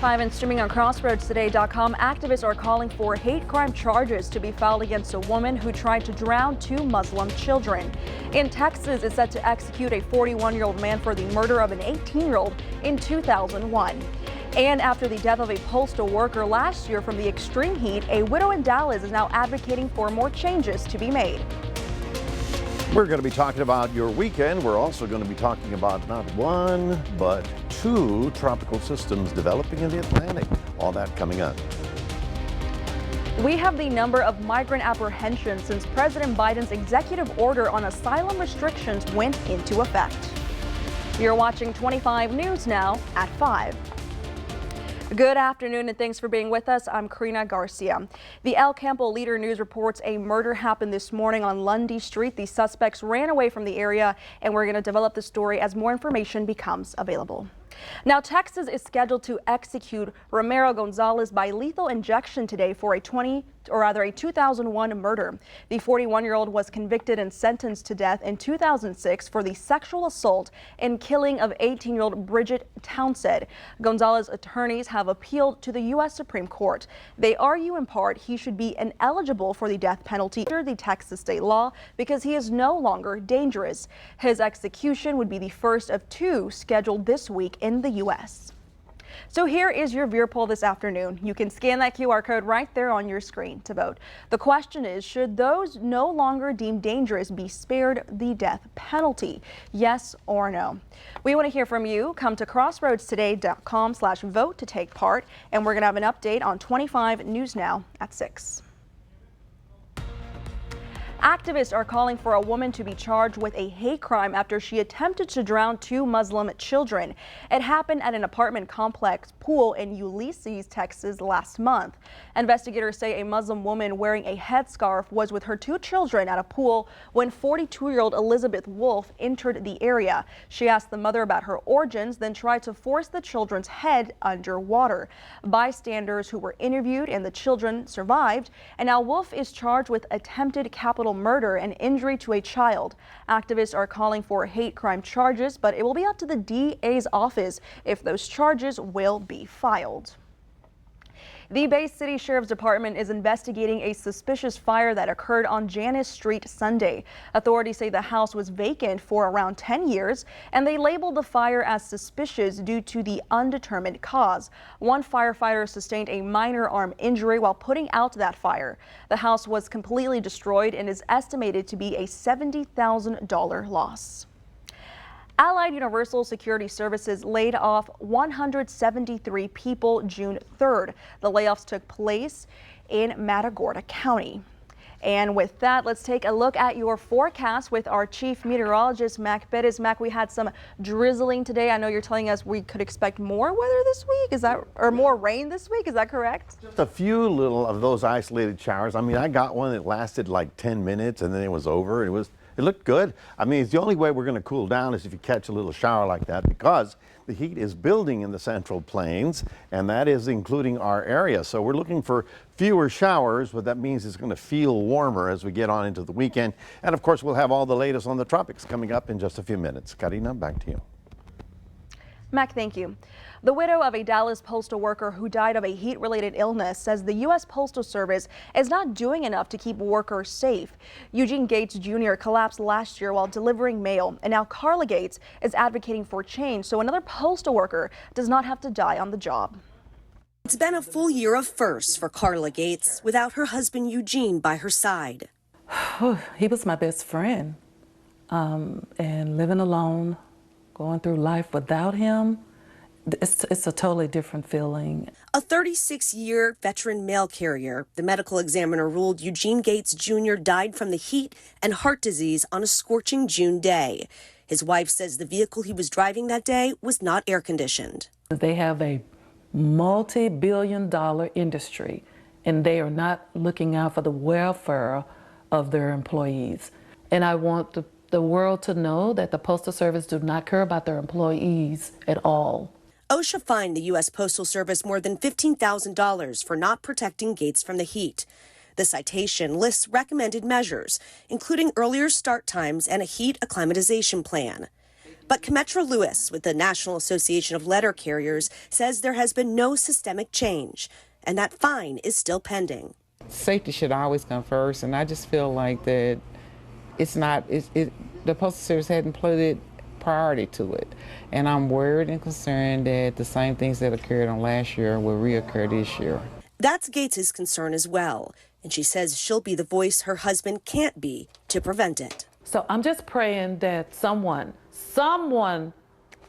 5 and streaming on crossroadstoday.com, activists are calling for hate crime charges to be filed against a woman who tried to drown 2 Muslim children. In Texas, it's set to execute a 41-year-old man for the murder of an 18-year-old in 2001. And after the death of a postal worker last year from the extreme heat, a widow in Dallas is now advocating for more changes to be made. We're going to be talking about your weekend. We're also going to be talking about not one, but 2 tropical systems developing in the Atlantic. All that coming up. We have the number of migrant apprehensions since President Biden's executive order on asylum restrictions went into effect. You're watching 25 News now at 5. Good afternoon and thanks for being with us. I'm Karina Garcia. The El Campo Leader News reports a murder happened this morning on Lundy Street. The suspects ran away from the area, and we're going to develop the story as more information becomes available. Now, Texas is scheduled to execute Romero Gonzalez by lethal injection today for a 2001 murder. The 41-year-old was convicted and sentenced to death in 2006 for the sexual assault and killing of 18-year-old Bridget Townsend. Gonzalez's attorneys have appealed to the U.S. Supreme Court. They argue in part he should be ineligible for the death penalty under the Texas state law because he is no longer dangerous. His execution would be the first of 2 scheduled this week in the U.S. So here is your viewer poll this afternoon. You can scan that QR code right there on your screen to vote. The question is, should those no longer deemed dangerous be spared the death penalty? Yes or no? We want to hear from you. Come to crossroadstoday.com/vote to take part. And we're going to have an update on 25 News Now at 6. Activists are calling for a woman to be charged with a hate crime after she attempted to drown 2 Muslim children. It happened at an apartment complex pool in Ulysses, Texas last month. Investigators say a Muslim woman wearing a headscarf was with her 2 children at a pool when 42-year-old Elizabeth Wolf entered the area. She asked the mother about her origins, then tried to force the children's head underwater. Bystanders who were interviewed and the children survived, and now Wolf is charged with attempted capital murder and injury to a child. Activists are calling for hate crime charges, but it will be up to the DA's office if those charges will be filed. The Bay City Sheriff's Department is investigating a suspicious fire that occurred on Janice Street Sunday. Authorities say the house was vacant for around 10 years, and they labeled the fire as suspicious due to the undetermined cause. One firefighter sustained a minor arm injury while putting out that fire. The house was completely destroyed and is estimated to be a $70,000 loss. Allied Universal Security Services laid off 173 people June 3rd. The layoffs took place in Matagorda County. And with that, let's take a look at your forecast with our chief meteorologist, Mac Bettis. Mac, we had some drizzling today. I know you're telling us we could expect more weather this week. Is that, or more rain this week? Is that correct? Just a few little of those isolated showers. I mean, I got one that lasted like 10 minutes and then it was over. It looked good. I mean, it's the only way we're going to cool down is if you catch a little shower like that, because the heat is building in the Central Plains, and that is including our area. So we're looking for fewer showers, but that means it's going to feel warmer as we get on into the weekend. And of course, we'll have all the latest on the tropics coming up in just a few minutes. Karina, back to you. Mac, thank you. The widow of a Dallas postal worker who died of a heat-related illness says the U.S. Postal Service is not doing enough to keep workers safe. Eugene Gates Jr. collapsed last year while delivering mail, and now Carla Gates is advocating for change so another postal worker does not have to die on the job. It's been a full year of firsts for Carla Gates without her husband Eugene by her side. He was my best friend, and living alone, going through life without him, it's a totally different feeling. A 36-year veteran mail carrier, the medical examiner ruled Eugene Gates Jr. died from the heat and heart disease on a scorching June day. His wife says the vehicle he was driving that day was not air-conditioned. They have a multi-billion-dollar industry, and they are not looking out for the welfare of their employees. And I want the world to know that the Postal Service do not care about their employees at all. OSHA fined the U.S. Postal Service more than $15,000 for not protecting Gates from the heat. The citation lists recommended measures, including earlier start times and a heat acclimatization plan. But Kmetra Lewis with the National Association of Letter Carriers says there has been no systemic change, and that fine is still pending. Safety should always come first, and I just feel like that it's not, the Postal Service hadn't put it priority to it. And I'm worried and concerned that the same things that occurred on last year will reoccur this year. That's Gates's concern as well, and she says she'll be the voice her husband can't be to prevent it. So I'm just praying that someone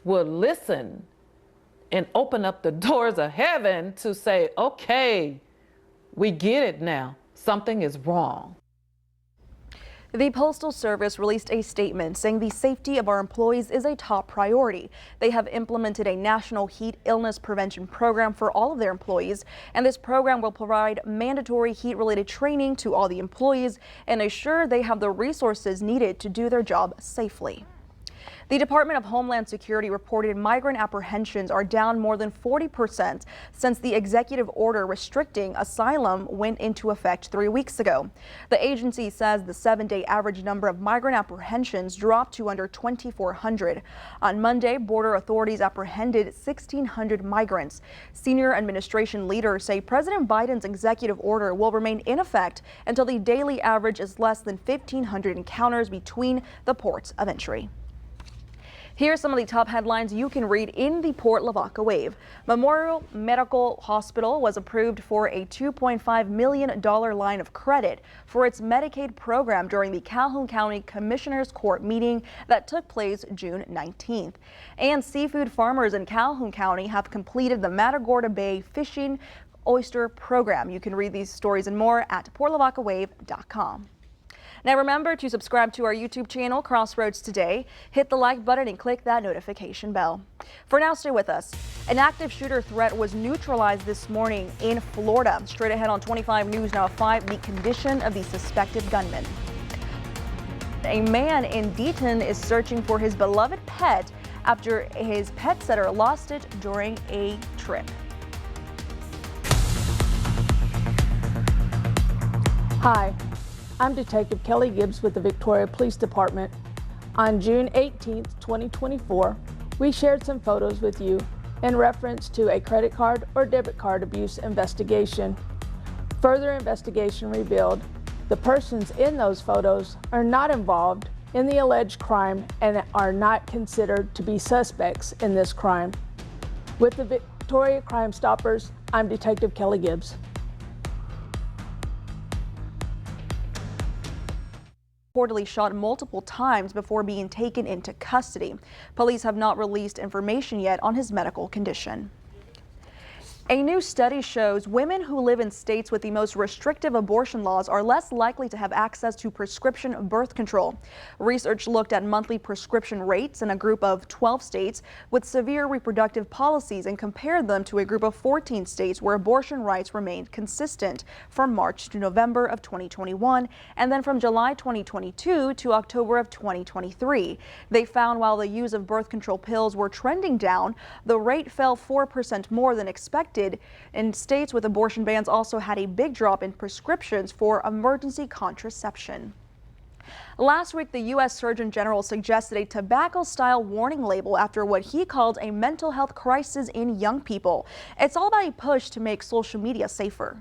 will listen and open up the doors of heaven to say, okay, we get it now. Something is wrong. The Postal Service released a statement saying the safety of our employees is a top priority. They have implemented a national heat illness prevention program for all of their employees, and this program will provide mandatory heat-related training to all the employees and assure they have the resources needed to do their job safely. The Department of Homeland Security reported migrant apprehensions are down more than 40% since the executive order restricting asylum went into effect 3 weeks ago. The agency says the 7-day average number of migrant apprehensions dropped to under 2,400. On Monday, border authorities apprehended 1,600 migrants. Senior administration leaders say President Biden's executive order will remain in effect until the daily average is less than 1,500 encounters between the ports of entry. Here are some of the top headlines you can read in the Port Lavaca Wave. Memorial Medical Hospital was approved for a $2.5 million line of credit for its Medicaid program during the Calhoun County Commissioners Court meeting that took place June 19th. And seafood farmers in Calhoun County have completed the Matagorda Bay Fishing Oyster Program. You can read these stories and more at portlavacawave.com. Now remember to subscribe to our YouTube channel, Crossroads Today. Hit the like button and click that notification bell. For now, stay with us. An active shooter threat was neutralized this morning in Florida. Straight ahead on 25 News Now at 5, the condition of the suspected gunman. A man in Deaton is searching for his beloved pet after his pet sitter lost it during a trip. Hi. I'm Detective Kelly Gibbs with the Victoria Police Department. On June 18, 2024, we shared some photos with you in reference to a credit card or debit card abuse investigation. Further investigation revealed the persons in those photos are not involved in the alleged crime and are not considered to be suspects in this crime. With the Victoria Crime Stoppers, I'm Detective Kelly Gibbs. Reportedly shot multiple times before being taken into custody. Police have not released information yet on his medical condition. A new study shows women who live in states with the most restrictive abortion laws are less likely to have access to prescription birth control. Research looked at monthly prescription rates in a group of 12 states with severe reproductive policies and compared them to a group of 14 states where abortion rights remained consistent from March to November of 2021 and then from July 2022 to October of 2023. They found while the use of birth control pills were trending down, the rate fell 4% more than expected. In states with abortion bans also had a big drop in prescriptions for emergency contraception. Last week, the U.S. Surgeon General suggested a tobacco-style warning label after what he called a mental health crisis in young people. It's all about a push to make social media safer.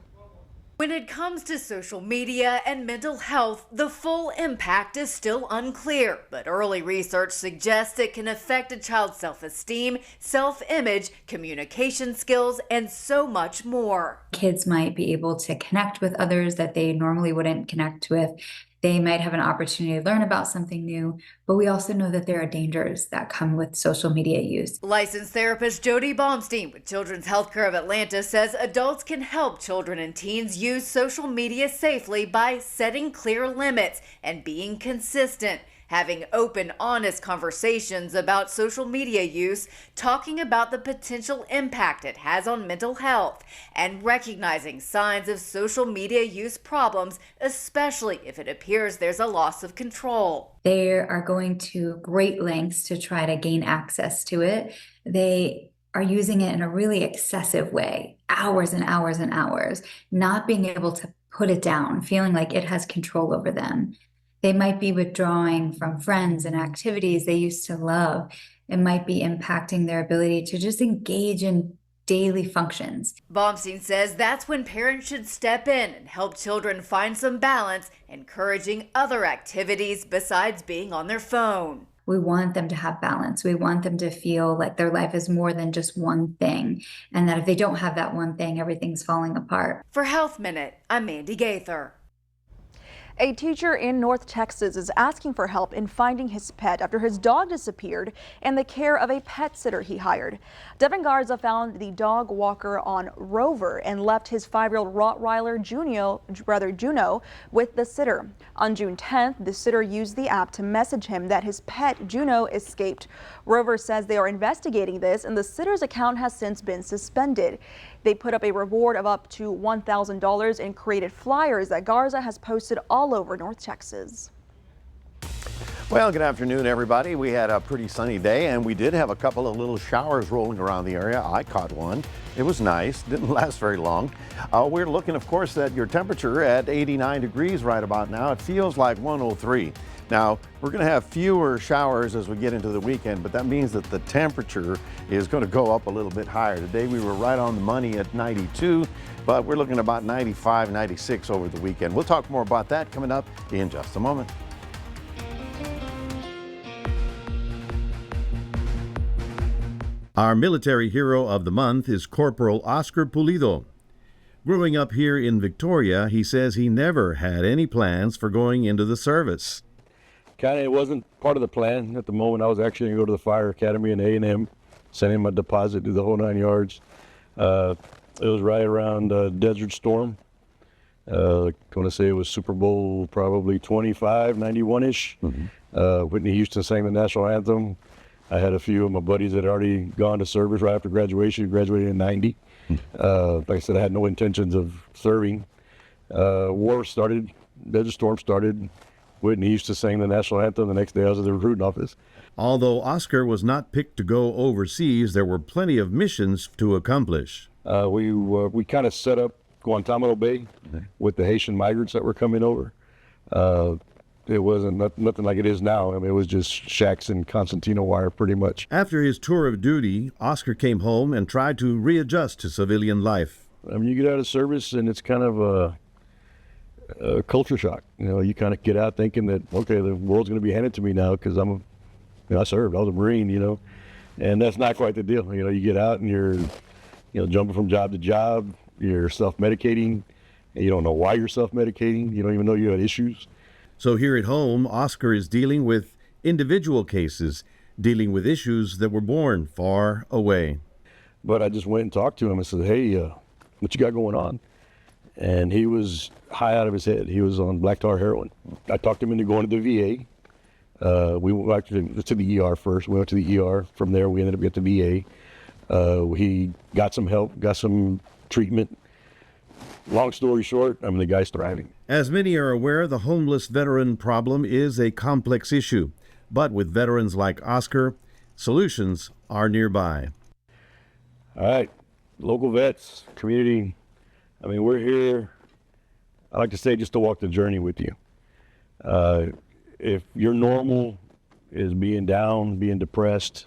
When it comes to social media and mental health, the full impact is still unclear, but early research suggests it can affect a child's self-esteem, self-image, communication skills, and so much more. Kids might be able to connect with others that they normally wouldn't connect with. They might have an opportunity to learn about something new, but we also know that there are dangers that come with social media use. Licensed therapist Jody Baumstein with Children's Healthcare of Atlanta says adults can help children and teens use social media safely by setting clear limits and being consistent. Having open, honest conversations about social media use, talking about the potential impact it has on mental health, and recognizing signs of social media use problems, especially if it appears there's a loss of control. They are going to great lengths to try to gain access to it. They are using it in a really excessive way, hours and hours and hours, not being able to put it down, feeling like it has control over them. They might be withdrawing from friends and activities they used to love. It might be impacting their ability to just engage in daily functions. Baumstein says that's when parents should step in and help children find some balance, encouraging other activities besides being on their phone. We want them to have balance. We want them to feel like their life is more than just one thing, and that if they don't have that one thing, everything's falling apart. For Health Minute, I'm Mandy Gaither. A teacher in North Texas is asking for help in finding his pet after his dog disappeared and the care of a pet sitter he hired. Devin Garza found the dog walker on Rover and left his 5-year-old Rottweiler Juno with the sitter. On June 10th, the sitter used the app to message him that his pet Juno escaped. Rover says they are investigating this and the sitter's account has since been suspended. They put up a reward of up to $1,000 and created flyers that Garza has posted all over North Texas. Well, good afternoon, everybody. We had a pretty sunny day, and we did have a couple of little showers rolling around the area. I caught one. It was nice. Didn't last very long. We're looking, of course, at your temperature at 89 degrees right about now. It feels like 103. Now, we're going to have fewer showers as we get into the weekend, but that means that the temperature is going to go up a little bit higher. Today we were right on the money at 92, but we're looking at about 95, 96 over the weekend. We'll talk more about that coming up in just a moment. Our military hero of the month is Corporal Oscar Pulido. Growing up here in Victoria, he says he never had any plans for going into the service. It wasn't part of the plan at the moment. I was actually going to go to the fire academy in A&M, send in my deposit, do the whole 9 yards. It was right around Desert Storm. I'm going to say it was Super Bowl probably 25, 91-ish. Whitney Houston sang the national anthem. I had a few of my buddies that had already gone to service right after graduation, graduated in 90. Like I said, I had no intentions of serving. War started, Desert Storm started. Whitney used to sing the national anthem. The next day I was at the recruiting office. Although Oscar was not picked to go overseas, there were plenty of missions to accomplish. We kind of set up Guantanamo Bay with the Haitian migrants that were coming over. It wasn't nothing like it is now. I mean, it was just shacks and concertina wire pretty much. After his tour of duty, Oscar came home and tried to readjust to civilian life. I mean, you get out of service and it's kind of a culture shock. You know, you kind of get out thinking that, okay, the world's going to be handed to me now because I served. I was a Marine, you know, and that's not quite the deal. You know, you get out and you're, jumping from job to job. You're self-medicating, and you don't know why you're self-medicating. You don't even know you had issues. So here at home, Oscar is dealing with individual cases, dealing with issues that were born far away. But I just went and talked to him and said, hey, what you got going on? And he was high out of his head. He was on black tar heroin. I talked him into going to the VA. We went to the ER first. We went to the ER. From there, we ended up at the VA. He got some help, got some treatment. Long story short, the guy's thriving. As many are aware, the homeless veteran problem is a complex issue. But with veterans like Oscar, solutions are nearby. All right, local vets, community. We're here, I like to say, just to walk the journey with you. If your normal is being down, being depressed,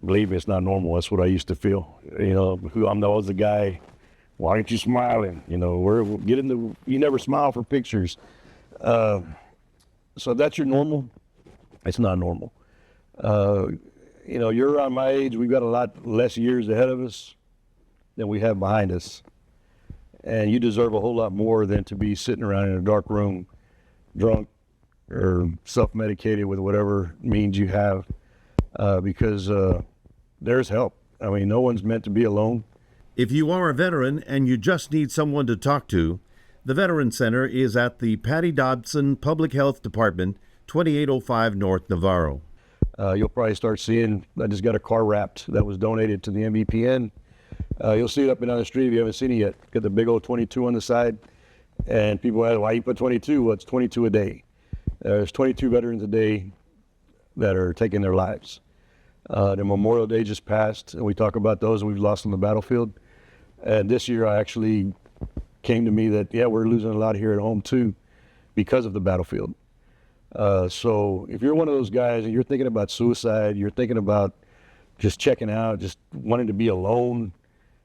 believe me, it's not normal. That's what I used to feel. I'm always the guy, why aren't you smiling? You never smile for pictures. So if that's your normal, it's not normal. You're around my age, we've got a lot less years ahead of us than we have behind us. And you deserve a whole lot more than to be sitting around in a dark room, drunk or self-medicated with whatever means you have, because there's help. No one's meant to be alone. If you are a veteran and you just need someone to talk to, the Veteran Center is at the Patty Dobson Public Health Department, 2805 North Navarro. You'll probably start seeing, I just got a car wrapped that was donated to the MVPN. You'll see it up and down the street if you haven't seen it yet. Got the big old 22 on the side. And people ask, why you put 22? Well, it's 22 a day. There's 22 veterans a day that are taking their lives. The Memorial Day just passed, and we talk about those we've lost on the battlefield. And this year I actually came to me that, we're losing a lot here at home too. because of the battlefield. So if you're one of those guys and you're thinking about suicide, you're thinking about just checking out, just wanting to be alone,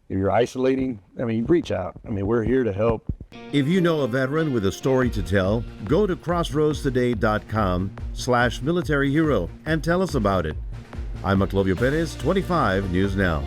if you're isolating, I mean, reach out. I mean, we're here to help. If you know a veteran with a story to tell, go to crossroadstoday.com/military hero and tell us about it. I'm Octavio Perez, 25 News Now.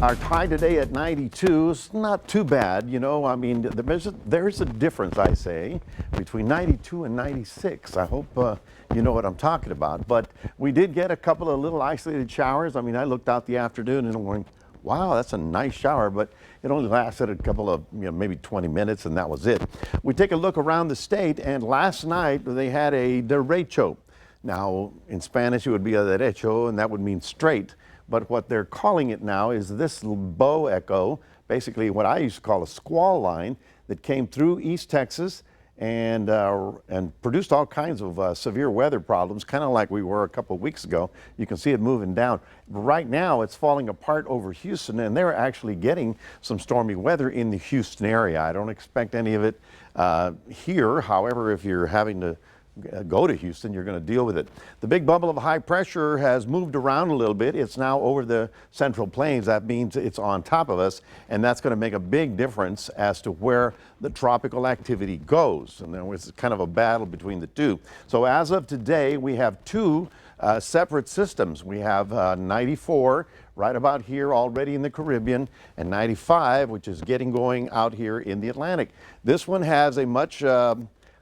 Our high today at 92 is not too bad, you know. I mean, there's a difference, I say, between 92 and 96. I hope you know what I'm talking about. But we did get a couple of little isolated showers. I mean, I looked out the afternoon and I'm going, wow, that's a nice shower, but it only lasted a couple of, maybe 20 minutes, and that was it. We take a look around the state, and last night they had a derecho. Now, in Spanish, it would be a derecho, and that would mean straight. But what they're calling it now is this bow echo, basically what I used to call a squall line that came through East Texas and produced all kinds of severe weather problems, kind of like we were a couple of weeks ago. You can see it moving down. Right now, it's falling apart over Houston, and they're actually getting some stormy weather in the Houston area. I don't expect any of it here. However, if you're having to go to Houston, you're going to deal with it. The big bubble of high pressure has moved around a little bit. It's now over the Central Plains. That means it's on top of us, and that's going to make a big difference as to where the tropical activity goes. And then it's kind of a battle between the two. So as of today, we have two separate systems. We have 94 right about here already in the Caribbean, and 95, which is getting going out here in the Atlantic. This one has a much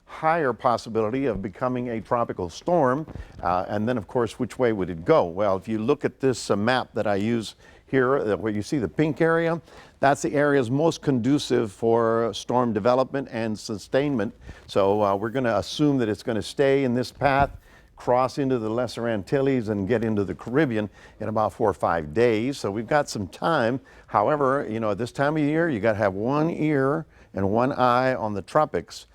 higher possibility of becoming a tropical storm. And then, of course, which way would it go? Well, if you look at this map that I use here, where you see the pink area, that's the areas most conducive for storm development and sustainment. So we're going to assume that it's going to stay in this path, cross into the Lesser Antilles, and get into the Caribbean in about 4 or 5 days. So we've got some time. However, at this time of year, you got to have one ear and one eye on the tropics,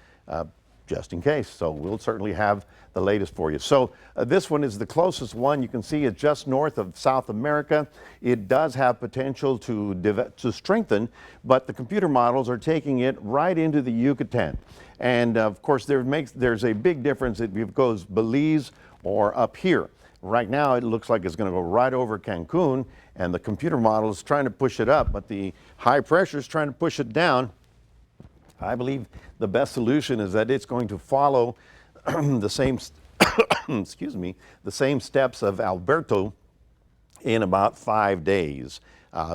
just in case. So we'll certainly have the latest for you. So this one is the closest one. You can see it's just north of South America. It does have potential to strengthen, but the computer models are taking it right into the Yucatan. And of course, there's a big difference if it goes Belize or up here. Right now, it looks like it's going to go right over Cancun, and the computer model is trying to push it up, but the high pressure is trying to push it down. I believe the best solution is that it's going to follow the same, excuse me, the same steps of Alberto in about 5 days.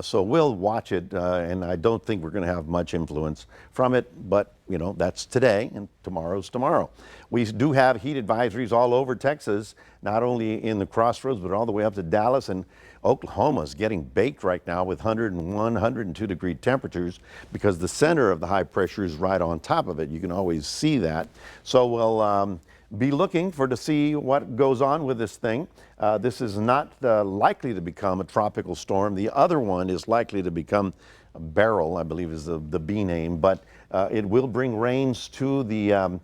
So we'll watch it, and I don't think we're going to have much influence from it, but that's today, and tomorrow's tomorrow. We do have heat advisories all over Texas, not only in the crossroads, but all the way up to Dallas, and Oklahoma is getting baked right now with 101, 102 degree temperatures because the center of the high pressure is right on top of it. You can always see that. So we'll be looking to see what goes on with this thing. This is not likely to become a tropical storm. The other one is likely to become a barrel, I believe is the B name, but it will bring rains to the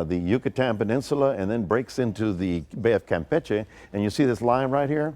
Yucatan Peninsula and then breaks into the Bay of Campeche. And you see this line right here?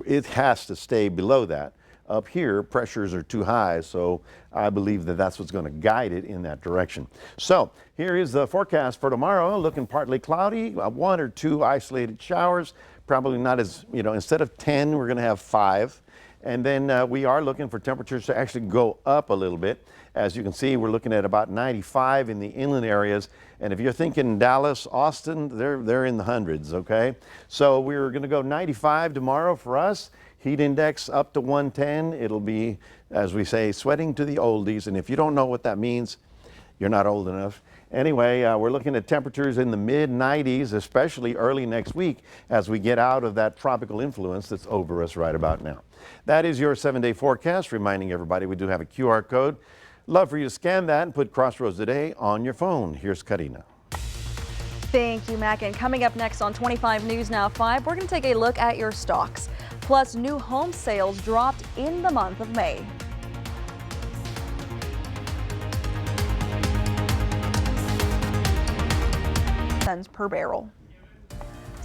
It has to stay below that. Up here, pressures are too high, so I believe that that's what's going to guide it in that direction. So here is the forecast for tomorrow. Looking partly cloudy, 1 or 2 isolated showers. Probably not as, instead of 10, we're going to have 5. And then we are looking for temperatures to actually go up a little bit. As you can see, we're looking at about 95 in the inland areas. And if you're thinking Dallas, Austin, they're in the hundreds, okay? So we're going to go 95 tomorrow for us. Heat index up to 110. It'll be, as we say, sweating to the oldies. And if you don't know what that means, you're not old enough. Anyway, we're looking at temperatures in the mid-90s, especially early next week as we get out of that tropical influence that's over us right about now. That is your 7-day forecast, reminding everybody we do have a QR code. Love for you to scan that and put Crossroads Today on your phone. Here's Karina. Thank you, Mac. And coming up next on 25 News Now 5, we're going to take a look at your stocks. Plus, new home sales dropped in the month of May. Cents per barrel.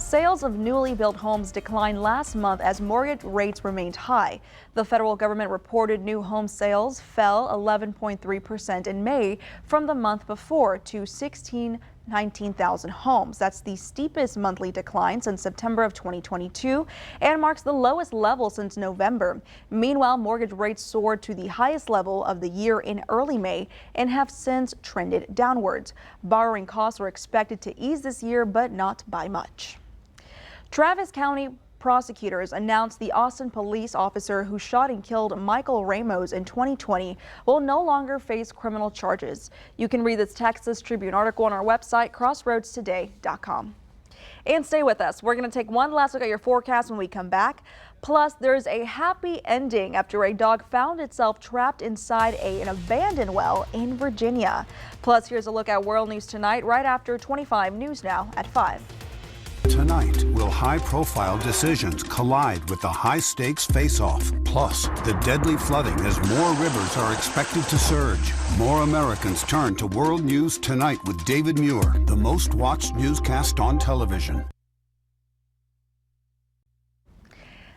Sales of newly built homes declined last month as mortgage rates remained high. The federal government reported new home sales fell 11.3% in May from the month before to 19,000 homes. That's the steepest monthly decline since September of 2022 and marks the lowest level since November. Meanwhile, mortgage rates soared to the highest level of the year in early May and have since trended downwards. Borrowing costs are expected to ease this year, but not by much. Travis County prosecutors announced the Austin police officer who shot and killed Michael Ramos in 2020 will no longer face criminal charges. You can read this Texas Tribune article on our website, crossroadstoday.com. And stay with us. We're going to take one last look at your forecast when we come back. Plus, there's a happy ending after a dog found itself trapped inside an abandoned well in Virginia. Plus, here's a look at World News Tonight right after 25 News Now at 5. Tonight, will high-profile decisions collide with the high-stakes face-off? Plus, the deadly flooding as more rivers are expected to surge. More Americans turn to World News Tonight with David Muir, the most-watched newscast on television.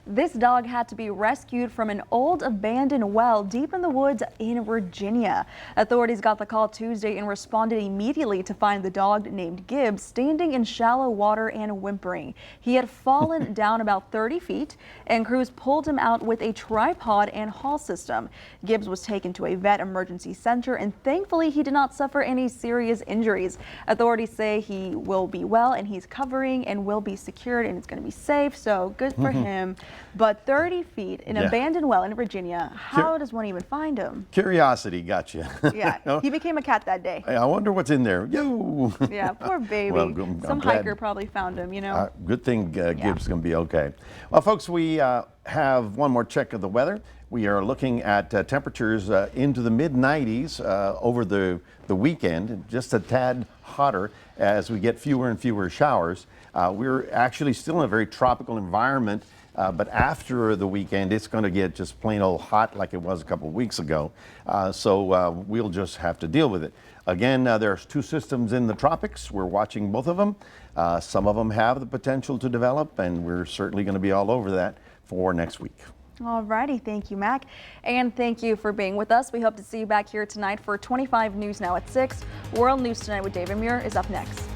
This dog had to be rescued from an old abandoned well deep in the woods in Virginia. Authorities got the call Tuesday and responded immediately to find the dog named Gibbs standing in shallow water and whimpering. He had fallen down about 30 feet and crews pulled him out with a tripod and haul system. Gibbs was taken to a vet emergency center and thankfully he did not suffer any serious injuries. Authorities say he will be well and he's covering and will be secured and it's going to be safe, so good for him. But 30 feet, an abandoned well in Virginia, how does one even find him? Curiosity got you. Yeah, he became a cat that day. I wonder what's in there. Yo! Yeah, poor baby. Well, Some hiker probably found him, you know. Good thing Gibbs is going to be okay. Well, folks, we have one more check of the weather. We are looking at temperatures into the mid-90s over the weekend, just a tad hotter as we get fewer and fewer showers. We're actually still in a very tropical environment. But after the weekend, it's going to get just plain old hot like it was a couple of weeks ago. So we'll just have to deal with it. Again, there's two systems in the tropics. We're watching both of them. Some of them have the potential to develop, and we're certainly going to be all over that for next week. All righty. Thank you, Mac. And thank you for being with us. We hope to see you back here tonight for 25 News Now at 6. World News Tonight with David Muir is up next.